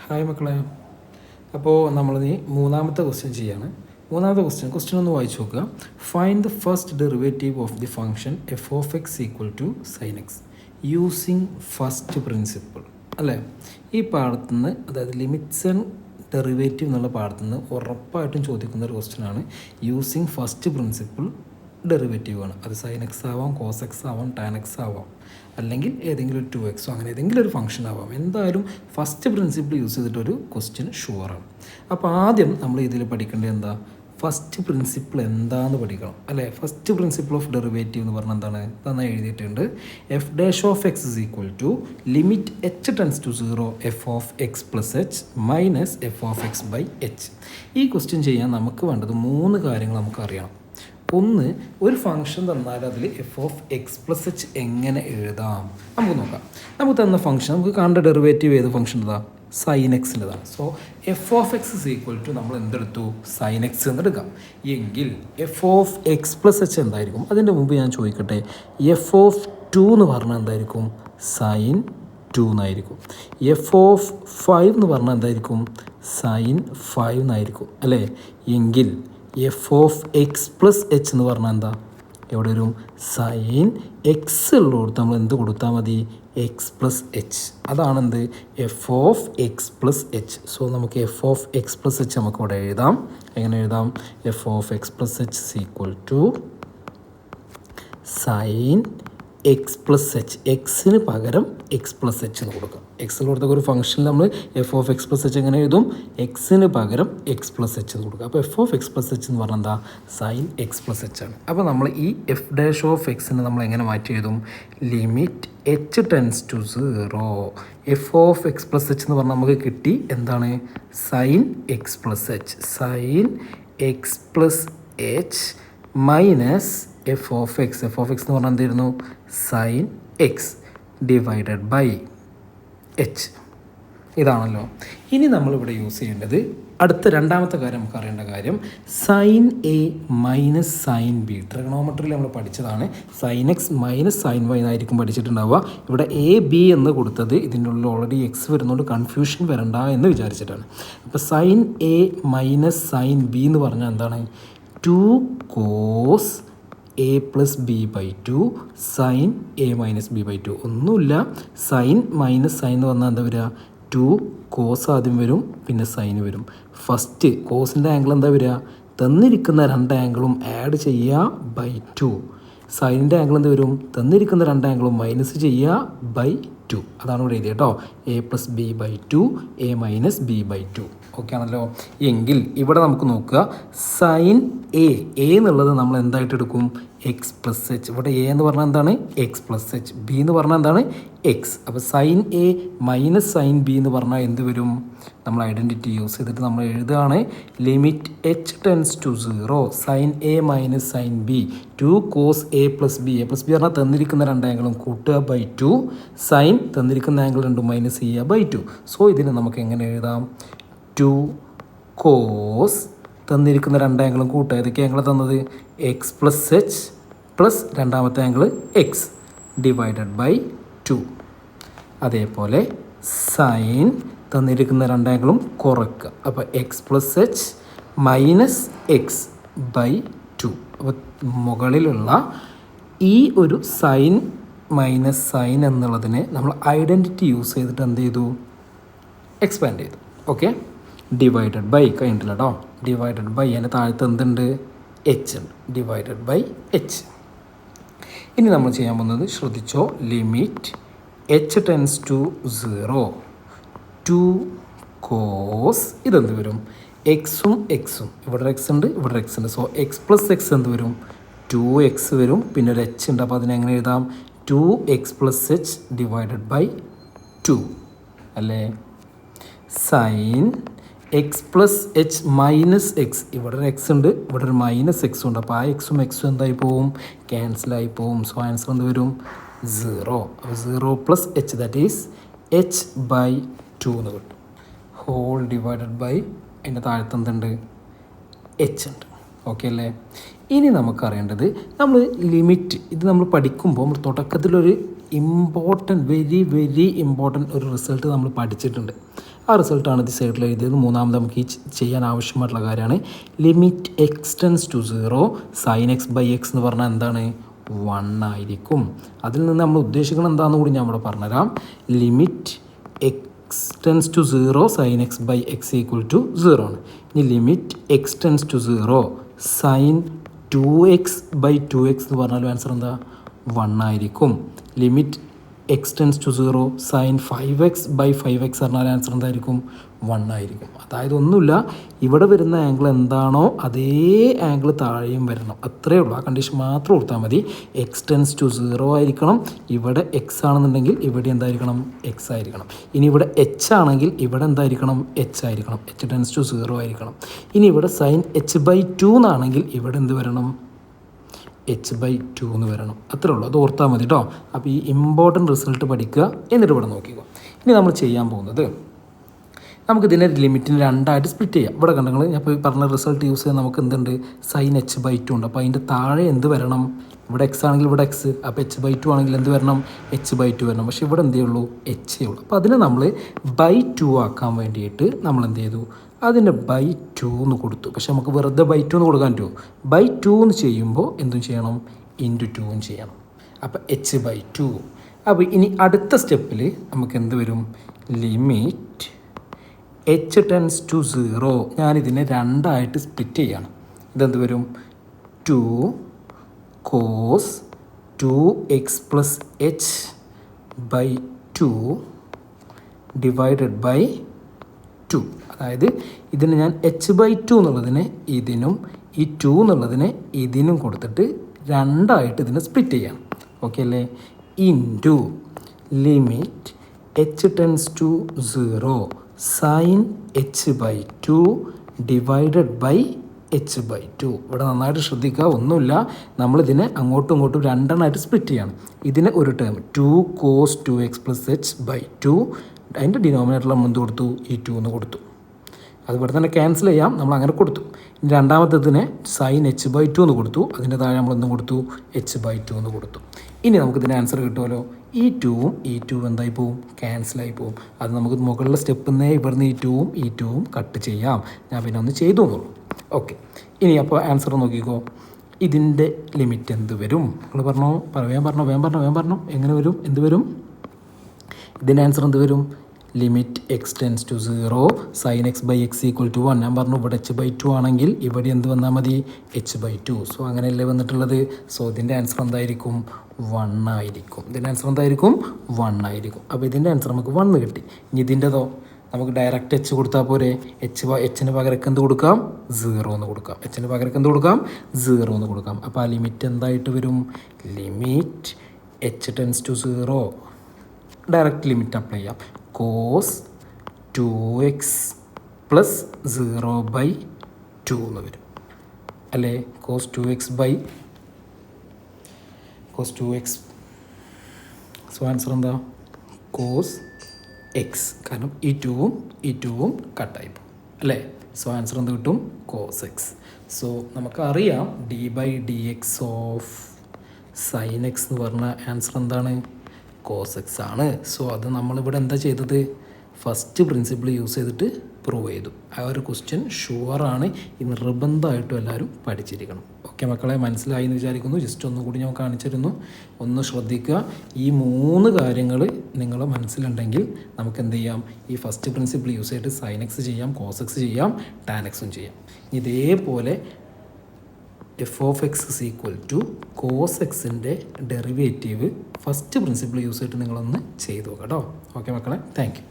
Hi മക്കളെ. അപ്പോൾ നമ്മളിനി മൂന്നാമത്തെ ക്വസ്റ്റ്യൻ ചെയ്യാണ്. മൂന്നാമത്തെ ക്വസ്റ്റ്യൻ ഒന്ന് വായിച്ചു നോക്കുക. Find the first derivative of the function F of X equal to sine X using first principle. അല്ലേ, ഈ പാഠത്തുനിന്ന്, അതായത് ലിമിറ്റ്സ് ആൻഡ് ഡെറിവേറ്റീവ് എന്നുള്ള പാഠത്തുനിന്ന് ഉറപ്പായിട്ടും ചോദിക്കുന്ന ഒരു ക്വസ്റ്റ്യനാണ്. യൂസിങ് ഫസ്റ്റ് പ്രിൻസിപ്പിൾ ഡെറിവേറ്റീവ് ആണ്. അത് സൈൻ എക്സ് ആവാം, കോസ് എക്സ് ആവാം, ടാൻ എക്സ് ആവാം, അല്ലെങ്കിൽ ഏതെങ്കിലും ഒരു 2x അങ്ങനെ ഏതെങ്കിലും ഒരു ഫംഗ്ഷൻ ആവാം. എന്തായാലും ഫസ്റ്റ് പ്രിൻസിപ്പിൾ യൂസ് ചെയ്തിട്ടൊരു ക്വസ്റ്റ്യൻ ഷുവറാണ്. അപ്പോൾ ആദ്യം നമ്മൾ ഇതിൽ പഠിക്കേണ്ടത് എന്താ, ഫസ്റ്റ് പ്രിൻസിപ്പിൾ എന്താണെന്ന് പഠിക്കണം. അല്ലേ, ഫസ്റ്റ് പ്രിൻസിപ്പിൾ ഓഫ് ഡെറിവേറ്റീവ് എന്ന് പറഞ്ഞാൽ എന്താണ്, നന്നായി എഴുതിയിട്ടുണ്ട്. F dash of X is equal to limit H tends to 0 F of X plus H minus F of X by H. ഈ ക്വസ്റ്റ്യൻ ചെയ്യാൻ നമുക്ക് വേണ്ടത് 3 കാര്യങ്ങൾ നമുക്ക് അറിയണം. ഒന്ന്, ഒരു ഫംഗ്ഷൻ തന്നാൽ അതിൽ F of X plus H എങ്ങനെ എഴുതാം നമുക്ക് നോക്കാം. നമുക്ക് തന്ന ഫംഗ്ഷൻ, നമുക്ക് കാണേണ്ട ഡെറിവേറ്റീവ് ഏത് ഫംഗ്ഷൻ ഇതാ, സൈൻ എക്സിൻ്റെതാണ്. So F of X is equal to നമ്മൾ എന്തെടുത്തു, സൈൻ എക്സ് എന്നെടുക്കാം. എങ്കിൽ F of X plus H എന്തായിരിക്കും? അതിൻ്റെ മുമ്പ് ഞാൻ ചോദിക്കട്ടെ, എഫ് ഓഫ് 2 എന്ന് പറഞ്ഞാൽ എന്തായിരിക്കും? സൈൻ 2 എന്നായിരിക്കും. എഫ് ഓഫ് 5 എന്ന് പറഞ്ഞാൽ എന്തായിരിക്കും? സൈൻ 5 എന്നായിരിക്കും. അല്ലേ, എങ്കിൽ F of X plus H എന്ന് പറഞ്ഞാൽ എന്താ, എവിടെ വരും? സൈൻ എക്സ് ഉള്ളിടത്ത് നമ്മൾ എന്ത് കൊടുത്താൽ മതി? X plus H. അതാണെന്ത്, F of X plus H. So നമുക്ക് F of X plus H നമുക്ക് ഇവിടെ എഴുതാം. എങ്ങനെ എഴുതാം? F of X plus H is equal to sine X plus H. എക്സിന് പകരം എക്സ് പ്ലസ് എച്ച് എന്ന് കൊടുക്കാം. എക്സിൽ കൊടുത്ത ഒരു ഫംഗ്ഷനിൽ നമ്മൾ F of X plus H എങ്ങനെ എഴുതും? എക്സിന് പകരം എക്സ് പ്ലസ് എച്ച് എന്ന് കൊടുക്കുക. അപ്പോൾ F of X plus H എന്ന് പറഞ്ഞാൽ എന്താ, സൈൻ എക്സ് പ്ലസ് എച്ച് ആണ്. അപ്പോൾ നമ്മൾ ഈ എഫ് ഡാഷ് ഓഫ് എക്സിനെ നമ്മൾ എങ്ങനെ മാറ്റി എഴുതും? Limit H tends to 0 F of X plus H എന്ന് പറഞ്ഞാൽ നമുക്ക് കിട്ടി എന്താണ്? Sine X plus H. Sine X plus H minus F of X. F of X എന്ന് പറഞ്ഞാൽ എന്തായിരുന്നു? Sine X divided by H. ഇതാണല്ലോ. ഇനി നമ്മളിവിടെ യൂസ് ചെയ്യേണ്ടത് അടുത്ത രണ്ടാമത്തെ കാര്യം, നമുക്ക് അറിയേണ്ട കാര്യം sine A minus sine B. ട്രിഗണോമെട്രിയിൽ നമ്മൾ പഠിച്ചതാണ്. Sine X minus sine Y എന്നായിരിക്കും പഠിച്ചിട്ടുണ്ടാവുക. ഇവിടെ എ ബി എന്ന് കൊടുത്തത് ഇതിൻ്റെ ഉള്ളിൽ ഓൾറെഡി എക്സ് വരുന്നതുകൊണ്ട് കൺഫ്യൂഷൻ വരണ്ട എന്ന് വിചാരിച്ചിട്ടാണ്. അപ്പോൾ sine A minus sine B എന്ന് പറഞ്ഞാൽ എന്താണ്? 2 cos A plus B by 2 sine A minus B by 2. ഒന്നുമില്ല, സൈൻ മൈനസ് സൈൻ എന്ന് പറഞ്ഞാൽ എന്താ വരിക? 2 കോസ് ആദ്യം വരും, പിന്നെ സൈൻ വരും. ഫസ്റ്റ് കോസിൻ്റെ ആംഗിൾ എന്താ വരിക? തന്നിരിക്കുന്ന 2 ആംഗിളും ആഡ് ചെയ്യുക ബൈ 2. സൈനിൻ്റെ ആംഗിൾ എന്ത് വരും? തന്നിരിക്കുന്ന 2 ആംഗിളും മൈനസ് ചെയ്യുക ബൈ 2. അതാണ് ഇവിടെ എഴുതിയത് കേട്ടോ. A plus B by 2 A minus B by 2. Okay ആണല്ലോ. എങ്കിൽ ഇവിടെ നമുക്ക് നോക്കുക, സൈൻ എ എന്നുള്ളത് നമ്മൾ എന്തായിട്ട് എടുക്കും? X plus H. ഇവിടെ എ എന്ന് പറഞ്ഞാൽ എന്താണ്? X plus H. ബി എന്ന് പറഞ്ഞാൽ എന്താണ്? എക്സ്. അപ്പോൾ sine A minus sine B എന്ന് പറഞ്ഞാൽ എന്ത് വരും? നമ്മൾ ഐഡൻറ്റിറ്റി യൂസ് ചെയ്തിട്ട് നമ്മൾ എഴുതുകയാണ് limit H tends to 0 sine A minus sine B 2 cos A plus B. A plus B പറഞ്ഞാൽ തന്നിരിക്കുന്ന 2 ആംഗിളും കൂട്ടുക ബൈ 2 സൈൻ തന്നിരിക്കുന്ന ആംഗിൾ 2 മൈനസ് ചെയ്യുക ബൈ 2. സോ ഇതിനെ നമുക്ക് എങ്ങനെ എഴുതാം? 2 കോസ് തന്നിരിക്കുന്ന 2 ആംഗിളും കൂട്ടുക. ഏതൊക്കെ ആംഗിൾ തന്നത്? എക്സ് പ്ലസ് എച്ച് പ്ലസ് രണ്ടാമത്തെ ആംഗിൾ എക്സ് ഡിവൈഡഡ് ബൈ 2. അതേപോലെ സൈൻ തന്നിരിക്കുന്ന 2 ആംഗിളും കുറയ്ക്കുക. അപ്പോൾ x plus H minus x by 2. അപ്പോൾ മുകളിലുള്ള ഈ ഒരു സൈൻ മൈനസ് സൈൻ എന്നുള്ളതിനെ നമ്മൾ ഐഡൻറ്റിറ്റി യൂസ് ചെയ്തിട്ട് എന്ത് ചെയ്തു? എക്സ്പാൻഡ് ചെയ്തു. ഓക്കെ, ഡിവൈഡഡ് ബൈ കഴിഞ്ഞിട്ടില്ല കേട്ടോ. ഡിവൈഡഡ് ബൈ അതിൻ്റെ താഴത്ത് എന്തുണ്ട്? എച്ച് ഉണ്ട്. Divided by h. ഇനി നമ്മൾ ചെയ്യാൻ പോകുന്നത് ശ്രദ്ധിച്ചോ, limit H tends to 0 2 cos ഇതെന്ത് വരും? എക്സും എക്സും, ഇവിടെ എക്സ് ഉണ്ട്, ഇവിടെ എക്സ് ഉണ്ട്. സോ എക്സ് പ്ലസ് എക്സ് എന്ത് വരും? 2x വരും, പിന്നെ ഒരു എച്ച് ഉണ്ട്. അപ്പോൾ അതിനെ എങ്ങനെ എഴുതാം? 2x plus H divided by 2 അല്ലേ. Sine X plus H minus x, ഇവിടെ ഒരു എക്സ് ഉണ്ട്, ഇവിടെ ഒരു മൈനസ് എക്സ് ഉണ്ട്. അപ്പോൾ ആ എക്സും എക്സും എന്തായി പോവും? ക്യാൻസലായി പോവും. സോ ആൻസർ എന്ത് വരും? 0. അപ്പോൾ 0 plus h that is h by 2 എന്ന് കിട്ടും. ഹോൾ ഡിവൈഡഡ് ബൈ അതിൻ്റെ താഴത്ത് എന്തുണ്ട്? എച്ച് ഉണ്ട്. ഓക്കെ അല്ലേ. ഇനി നമുക്കറിയേണ്ടത് നമ്മൾ ലിമിറ്റ്, ഇത് നമ്മൾ പഠിക്കുമ്പോൾ നമ്മൾ തുടക്കത്തിലൊരു വെരി ഇമ്പോർട്ടൻറ്റ് ഒരു റിസൾട്ട് നമ്മൾ പഠിച്ചിട്ടുണ്ട്. ആ റിസൾട്ടാണ് ഇത് സൈഡിൽ എഴുതിയത്. മൂന്നാമത് നമുക്ക് ഈ ചെയ്യാൻ ആവശ്യമായിട്ടുള്ള കാര്യമാണ് limit x tends to 0 sine x by x എന്ന് പറഞ്ഞാൽ എന്താണ് 1 ആയിരിക്കും. അതിൽ നിന്ന് നമ്മൾ ഉദ്ദേശിക്കുന്നത് എന്താണെന്ന് കൂടി ഞാൻ ഇവിടെ പറഞ്ഞുതരാം. Limit x tends to 0 sine x by x equal to 0 ആണ്. ഇനി limit x tends to 0 sine 2x by 2x എന്ന് പറഞ്ഞാലും ആൻസർ എന്താ 1 ആയിരിക്കും. Limit x tends to 0 sine 5x by 5x പറഞ്ഞാൽ ആൻസർ എന്തായിരിക്കും 1 ആയിരിക്കും. അതായത് ഒന്നുമില്ല, ഇവിടെ വരുന്ന ആംഗിൾ എന്താണോ അതേ ആംഗിൾ താഴെയും വരണം, അത്രയേ ഉള്ളൂ. ആ കണ്ടീഷൻ മാത്രം കൊടുത്താൽ മതി. എക്സ് ടെൻസ് ടു 0 ആയിരിക്കണം. ഇവിടെ എക്സ് ആണെന്നുണ്ടെങ്കിൽ ഇവിടെ എന്തായിരിക്കണം എക്സ് ആയിരിക്കണം. ഇനി ഇവിടെ എച്ച് ആണെങ്കിൽ ഇവിടെ എന്തായിരിക്കണം എച്ച് ആയിരിക്കണം. എച്ച് ടെൻസ് ടു 0 ആയിരിക്കണം. ഇനി ഇവിടെ സൈൻ എച്ച് ബൈ 2 എന്നാണെങ്കിൽ ഇവിടെ എന്ത് വരണം എച്ച് ബൈ 2 എന്ന് വരണം. അത്രേ ഉള്ളൂ, അത് ഓർത്താൽ മതി കേട്ടോ. അപ്പോൾ ഈ ഇമ്പോർട്ടൻറ്റ് റിസൾട്ട് പഠിക്കുക, എന്നിട്ട് ഇവിടെ നോക്കിക്കോ. ഇനി നമ്മൾ ചെയ്യാൻ പോകുന്നത് നമുക്കിതിനെ ലിമിറ്റിന് 2 ആയിട്ട് സ്പ്ലിറ്റ് ചെയ്യാം. ഇവിടെ കണ്ടെങ്കിൽ ഞാൻ ഇപ്പോൾ പറഞ്ഞ റിസൾട്ട് യൂസ് ചെയ്യാൻ നമുക്ക് എന്തുണ്ട് സൈൻ എച്ച് ബൈ 2 ഉണ്ട്. അപ്പോൾ അതിൻ്റെ താഴെ എന്ത് വരണം, ഇവിടെ എക്സ് ആണെങ്കിൽ ഇവിടെ എക്സ്, അപ്പോൾ എച്ച് ബൈ 2 ആണെങ്കിൽ എന്ത് വരണം എച്ച് ബൈ 2 വരണം. പക്ഷേ ഇവിടെ എന്തേ ഉള്ളൂ എച്ചേ ഉള്ളൂ. അപ്പോൾ അതിനെ നമ്മൾ ബൈ 2 ആക്കാൻ വേണ്ടിയിട്ട് നമ്മൾ എന്ത് ചെയ്തു, അതിൻ്റെ ബൈ 2 എന്ന് കൊടുത്തു. പക്ഷെ നമുക്ക് വെറുതെ ബൈ 2 എന്ന് കൊടുക്കാൻ പറ്റുമോ? ബൈ 2 എന്ന് ചെയ്യുമ്പോൾ എന്തും ചെയ്യണം ഇൻറ്റു 2 ചെയ്യണം. അപ്പോൾ എച്ച് ബൈ 2. അപ്പോൾ ഇനി അടുത്ത സ്റ്റെപ്പിൽ നമുക്ക് എന്ത് വരും, ലിമിറ്റ് എച്ച് ടെൻസ് ടു 0 ഞാനിതിനെ 2 ആയിട്ട് സ്പ്ലിറ്റ് ചെയ്യണം. ഇതെന്ത് വരും 2 cos 2x plus h by 2 divided by 2. അതായത് ഇതിന് ഞാൻ എച്ച് ബൈ 2 എന്നുള്ളതിനെ ഇതിനും ഈ 2 എന്നുള്ളതിനെ ഇതിനും കൊടുത്തിട്ട് 2 ആയിട്ട് ഇതിനെ സ്പ്ലിറ്റ് ചെയ്യാം. ഓക്കെ അല്ലേ? Into limit H tends to 0 sine h by 2 divided by h by 2. ഇവിടെ നന്നായിട്ട് ശ്രദ്ധിക്കുക, ഒന്നുമില്ല, നമ്മളിതിനെ അങ്ങോട്ടും ഇങ്ങോട്ടും 2 എണ്ണമായിട്ട് സ്പ്ലിറ്റ് ചെയ്യണം. ഇതിന് ഒരു term 2 cos 2x plus h by 2, അതിൻ്റെ ഡിനോമിനേറ്ററിൽ നമ്മൾ എന്ത് കൊടുത്തു ഈ 2 എന്ന് കൊടുത്തു. അത് ഇവിടെ തന്നെ ക്യാൻസൽ ചെയ്യാം, നമ്മൾ അങ്ങനെ കൊടുത്തു. ഇനി രണ്ടാമത്തതിനെ സൈൻ എച്ച് ബൈ 2 എന്ന് കൊടുത്തു, അതിൻ്റെ താഴെ നമ്മളൊന്നും കൊടുത്തു എച്ച് ബൈ 2 എന്ന് കൊടുത്തു. ഇനി നമുക്കിതിന് ആൻസർ കിട്ടുമല്ലോ. ഈ 2ഉം ഈ 2 എന്തായി പോവും ക്യാൻസലായി പോവും. അത് നമുക്ക് മുകളിലെ സ്റ്റെപ്പിൽ നിന്നേ ഇവിടുന്ന് ഈ 2ഉം ഈ 2ഉം കട്ട് ചെയ്യാം. ഞാൻ പിന്നെ ഒന്ന് ചെയ്തു എന്നുള്ളൂ. ഓക്കെ, ഇനി അപ്പോൾ ആൻസർ നോക്കിക്കോ. ഇതിൻ്റെ ലിമിറ്റ് എന്ത് വരും നിങ്ങൾ പറഞ്ഞോ, വേഗം പറഞ്ഞോ എങ്ങനെ വരും, എന്ത് വരും? ഇതിൻ്റെ ആൻസർ എന്ത് വരും? Limit x tends to 0 sine x by x equal to 1. ഞാൻ പറഞ്ഞു ഇവിടെ എച്ച് ബൈ 2 ആണെങ്കിൽ ഇവിടെ എന്ത് വന്നാൽ മതി എച്ച് ബൈ 2. സോ അങ്ങനെയല്ലേ വന്നിട്ടുള്ളത്. സോ ഇതിൻ്റെ ആൻസർ എന്തായിരിക്കും 1 ആയിരിക്കും. ഇതിൻ്റെ ആൻസർ എന്തായിരിക്കും 1 ആയിരിക്കും. അപ്പോൾ ഇതിൻ്റെ ആൻസർ നമുക്ക് 1 കിട്ടി. ഇനി ഇതിൻ്റെതോ നമുക്ക് ഡയറക്റ്റ് എച്ച് കൊടുത്താൽ പോരെ. എച്ചിന് പകരം എന്ത് കൊടുക്കാം 0 എന്ന് കൊടുക്കാം. എച്ചിന് പകരം എന്ത് കൊടുക്കാം 0 എന്ന് കൊടുക്കാം. അപ്പോൾ ആ ലിമിറ്റ് എന്തായിട്ട് വരും? Limit H tends to 0 direct limit apply ചെയ്യാം. കോസ് 2x പ്ലസ് 0 ബൈ 2 എന്ന് വരും അല്ലേ. Cos 2x. സോ ആൻസർ എന്താ കോസ് എക്സ്. കാരണം ഈ 2ഉം കട്ടായി പോകും അല്ലേ. സോ ആൻസർ എന്ത് കിട്ടും കോസ് എക്സ്. സോ നമുക്കറിയാം d by d x of sine x എന്ന് പറഞ്ഞ ആൻസർ എന്താണ് കോസ് എക്സ് ആണ്. സോ അത് നമ്മളിവിടെ എന്താ ചെയ്തത്, ഫസ്റ്റ് പ്രിൻസിപ്പിൾ യൂസ് ചെയ്തിട്ട് പ്രൂവ് ചെയ്തു. ആ ഒരു ക്വസ്റ്റ്യൻ ഷുവറാണ്, ഇത് നിർബന്ധമായിട്ടും എല്ലാവരും പഠിച്ചിരിക്കണം. ഓക്കെ മക്കളെ, മനസ്സിലായി എന്ന് വിചാരിക്കുന്നു. ജസ്റ്റ് ഒന്നുകൂടി ഞാൻ കാണിച്ചിരുന്നു, ഒന്ന് ശ്രദ്ധിക്കുക. ഈ 3 കാര്യങ്ങൾ നിങ്ങളുടെ മനസ്സിലുണ്ടെങ്കിൽ നമുക്ക് എന്ത് ചെയ്യാം, ഈ ഫസ്റ്റ് പ്രിൻസിപ്പിൾ യൂസ് ചെയ്തിട്ട് സൈൻ എക്സ് ചെയ്യാം, കോസ് എക്സ് ചെയ്യാം, ടാൻ എക്സും ചെയ്യാം. ഇതേപോലെ f of X is equal to cos എക്സിൻ്റെ ഡെറിവേറ്റീവ് ഫസ്റ്റ് പ്രിൻസിപ്പിൾ യൂസ് ചെയ്തിട്ട് നിങ്ങളൊന്ന് ചെയ്തു നോക്കാം കേട്ടോ. ഓക്കെ മക്കളെ, താങ്ക് യു.